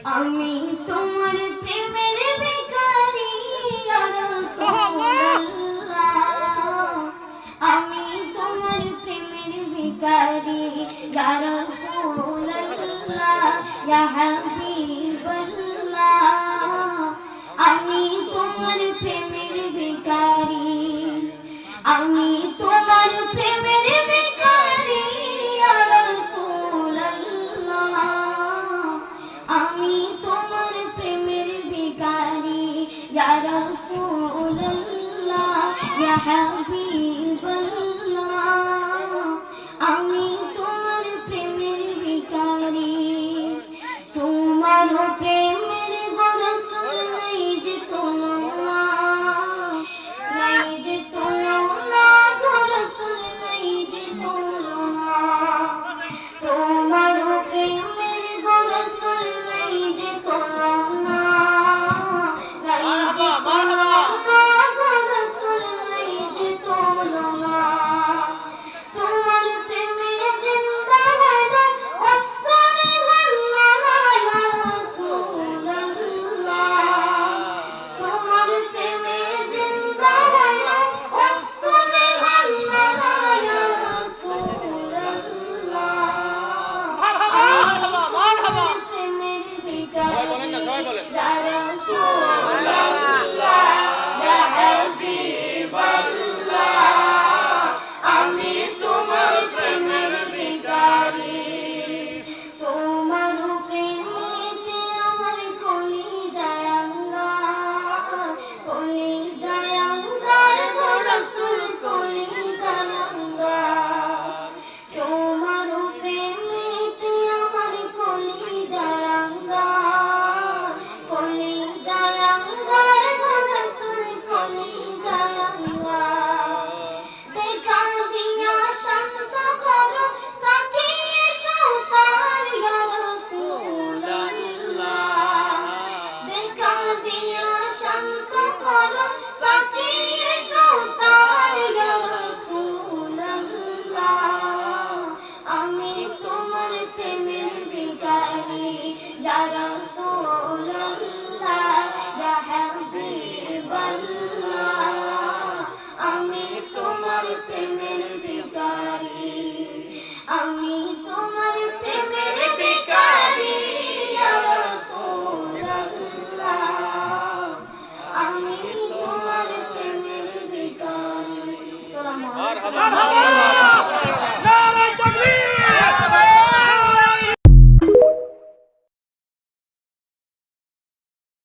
আমি তোমার প্রেমের ভিখারি ইয়া রাসূলুল্লাহ, আমি তোমার প্রেমের ভিখারি ইয়া রাসূলুল্লাহ, ইয়া হাবিবাল্লাহ, আমি তোমার প্রেমের ভিখারি, আমি তোমার প্রেমের ভিখারি ইয়া রাসূলুল্লাহ, আমি তোমার প্রেমের ভিখারি ইয়া রাসূলুল্লাহ, ইয়া হাবিবাল্লাহ, আমি তোমার প্রেমের ভিখারি। তোমার প্রেমের গো রাসূল নাই যে তুলনা, নাই যে তুলনা গো রাসূল নাই যে তুলনা, তোমার প্রেমের গো রাসূল নাই যে তুলনা, নাই যে তুলনা গো রাসূল নাই যে তুলনা, তোমার প্রেমে জিন্দা রানা অস্তরে হান্নানা ইয়া রাসূলুল্লাহ, তোমার প্রেমে জিন্দা রানা অস্তরে হান্নানা ইয়া রাসূলুল্লাহ, মারহাবা প্রেমের ভিখারি ইয়া রাসূলুল্লাহ, ইয়া হাবিবাল্লাহ, আমি তোমার প্রেমের ভিখারি। তোমার প্রেমেতে আমার কলিজায় আঙ্গার, কলিজায় আঙ্গার গো রাসূল কলিজায় আঙ্গার, তোমার প্রেমেতে আমার কলিজায় আঙ্গার, কলিজায় আঙ্গার গো রাসূল কলিজায় আঙ্গার, দেখা দিয়া শান্ত করো সাকিয়ে কাউসার ইয়া রাসূলুল্লাহ, দেখা দিয়া শান্ত করো সাকিয়ে কাউসার ইয়া রাসূলুল্লাহ, আমি তোমার প্রেমের ভিখারি ইয়া রাসূলুল্লাহ।